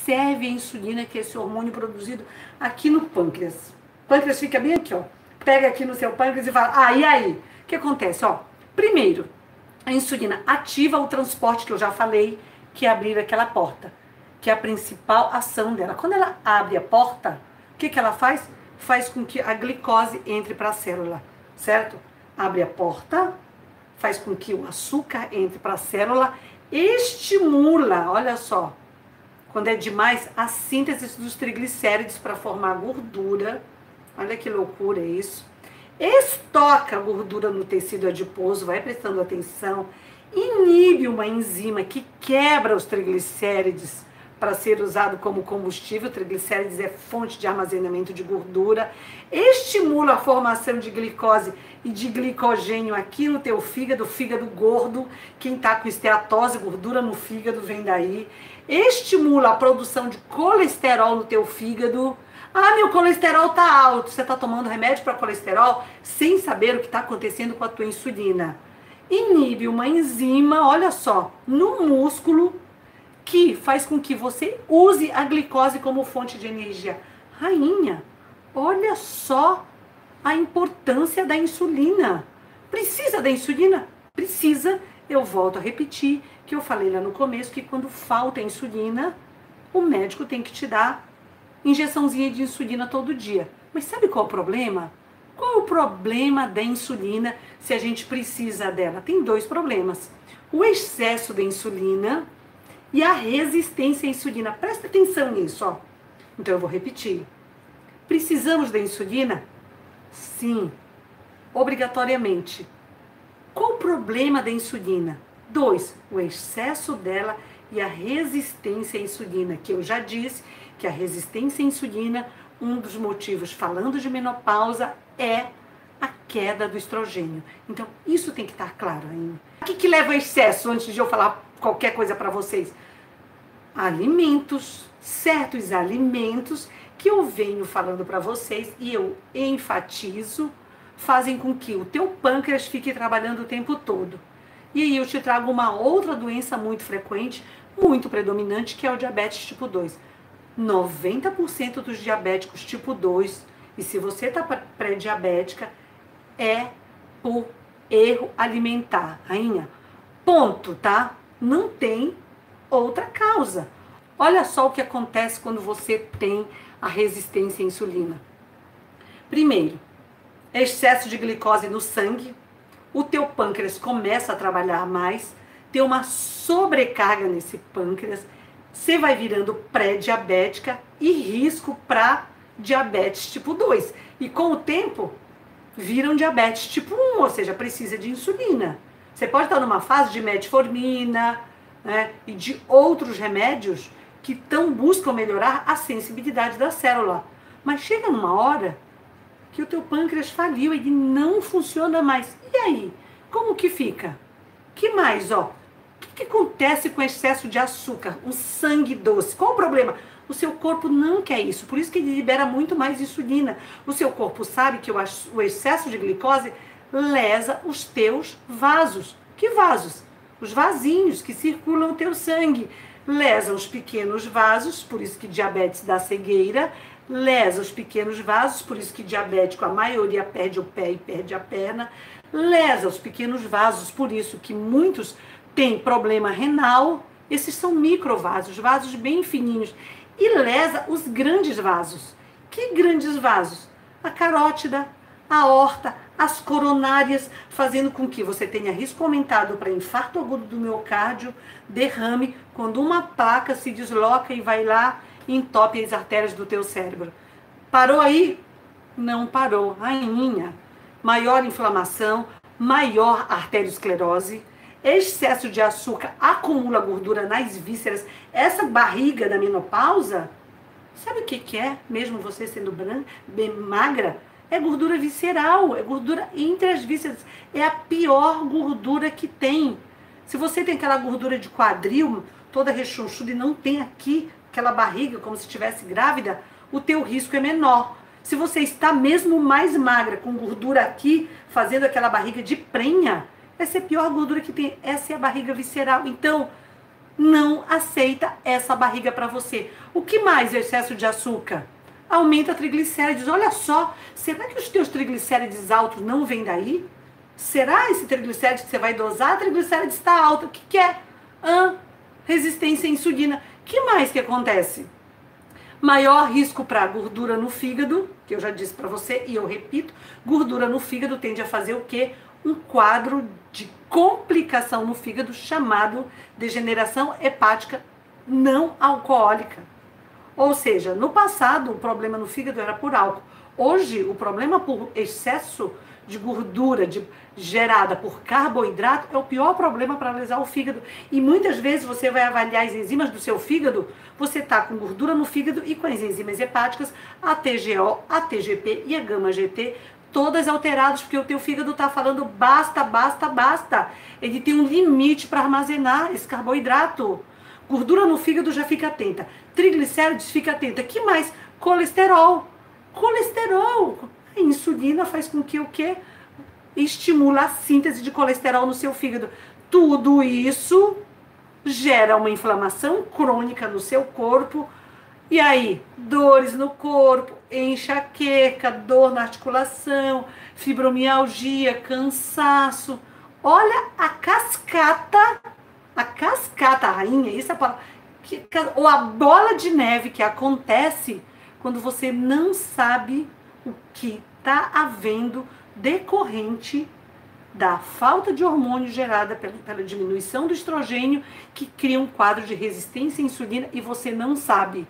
serve a insulina, que é esse hormônio produzido aqui no pâncreas. O pâncreas fica bem aqui, ó. Pega aqui no seu pâncreas e fala, e aí? O que acontece? Ó, primeiro, a insulina ativa o transporte que eu já falei, que é abrir aquela porta, que é a principal ação dela. Quando ela abre a porta, o que ela faz? Faz com que a glicose entre para a célula, certo? Abre a porta, faz com que o açúcar entre para a célula, estimula, olha só, quando é demais, a síntese dos triglicéridos para formar gordura. Olha que loucura isso. Estoca a gordura no tecido adiposo, vai prestando atenção, inibe uma enzima que quebra os triglicéridos para ser usado como combustível. Triglicéridos é fonte de armazenamento de gordura, estimula a formação de glicose e de glicogênio aqui no teu fígado, fígado gordo. Quem está com esteatose, gordura no fígado, vem daí. Estimula a produção de colesterol no teu fígado. Meu colesterol tá alto. Você tá tomando remédio para colesterol sem saber o que está acontecendo com a tua insulina. Inibe uma enzima, olha só, no músculo, que faz com que você use a glicose como fonte de energia. Rainha, olha só a importância da insulina. Precisa da insulina? Precisa. Eu volto a repetir que eu falei lá no começo que quando falta insulina, o médico tem que te dar injeçãozinha de insulina todo dia. Mas sabe qual é o problema? Qual é o problema da insulina se a gente precisa dela? Tem dois problemas. O excesso da insulina e a resistência à insulina. Presta atenção nisso, ó. Então eu vou repetir. Precisamos da insulina? Sim, obrigatoriamente. Qual o problema da insulina? 2, o excesso dela e a resistência à insulina, que eu já disse que a resistência à insulina, um dos motivos, falando de menopausa, é a queda do estrogênio. Então, isso tem que estar claro ainda. O que leva ao excesso, antes de eu falar qualquer coisa para vocês? Alimentos, certos alimentos que eu venho falando para vocês e eu enfatizo, fazem com que o teu pâncreas fique trabalhando o tempo todo. E aí eu te trago uma outra doença muito frequente, muito predominante, que é o diabetes tipo 2. 90% dos diabéticos tipo 2, e se você está pré-diabética, é por erro alimentar, rainha. Ponto, tá? Não tem outra causa. Olha só o que acontece quando você tem a resistência à insulina. Primeiro, excesso de glicose no sangue, o teu pâncreas começa a trabalhar mais, tem uma sobrecarga nesse pâncreas, você vai virando pré-diabética e risco para diabetes tipo 2. E com o tempo, vira um diabetes tipo 1, ou seja, precisa de insulina. Você pode estar numa fase de metformina, né, e de outros remédios que buscam melhorar a sensibilidade da célula. Mas chega numa hora que o teu pâncreas faliu, ele não funciona mais. E aí? Como que fica? Que mais, ó? O que acontece com o excesso de açúcar? Um sangue doce. Qual o problema? O seu corpo não quer isso, por isso que ele libera muito mais insulina. O seu corpo sabe que o excesso de glicose lesa os teus vasos. Que vasos? Os vasinhos que circulam o teu sangue. Lesa os pequenos vasos, por isso que diabetes dá cegueira. Lesa os pequenos vasos, por isso que diabético a maioria perde o pé e perde a perna. Lesa os pequenos vasos, por isso que muitos têm problema renal. Esses são microvasos, vasos bem fininhos. E lesa os grandes vasos. Que grandes vasos? A carótida, a aorta, as coronárias, fazendo com que você tenha risco aumentado para infarto agudo do miocárdio, derrame, quando uma placa se desloca e vai lá e entope as artérias do teu cérebro. Parou aí? Não parou. Rainha. Maior inflamação, maior arteriosclerose, excesso de açúcar acumula gordura nas vísceras. Essa barriga da menopausa, sabe o que é? Mesmo você sendo branca, bem magra, é gordura visceral, é gordura entre as vísceras. É a pior gordura que tem. Se você tem aquela gordura de quadril, toda rechonchuda e não tem aqui aquela barriga como se estivesse grávida, o teu risco é menor. Se você está mesmo mais magra, com gordura aqui, fazendo aquela barriga de prenha, essa é a pior gordura que tem. Essa é a barriga visceral. Então, não aceita essa barriga para você. O que mais é excesso de açúcar? Aumenta triglicérides. Olha só, será que os teus triglicérides altos não vêm daí? Será esse triglicérides que você vai dosar? Triglicérides está alto. O que que é? Resistência à insulina. Que mais que acontece? Maior risco para gordura no fígado, que eu já disse para você e eu repito, gordura no fígado tende a fazer o quê? Um quadro de complicação no fígado chamado degeneração hepática não alcoólica. Ou seja, no passado o problema no fígado era por álcool. Hoje o problema por excesso de gordura gerada por carboidrato é o pior problema para lesar o fígado. E muitas vezes você vai avaliar as enzimas do seu fígado, você está com gordura no fígado e com as enzimas hepáticas, a TGO, a TGP e a gama-GT, todas alteradas, porque o teu fígado está falando basta, basta, basta. Ele tem um limite para armazenar esse carboidrato. Gordura no fígado, já fica atenta. Triglicérides, fica atenta. Que mais? Colesterol. Colesterol. A insulina faz com que o quê? Estimula a síntese de colesterol no seu fígado. Tudo isso gera uma inflamação crônica no seu corpo. E aí, dores no corpo, enxaqueca, dor na articulação, fibromialgia, cansaço. Olha a cascata, rainha, isso é a palavra, ou a bola de neve que acontece quando você não sabe o que está havendo decorrente da falta de hormônio gerada pela diminuição do estrogênio, que cria um quadro de resistência à insulina e você não sabe.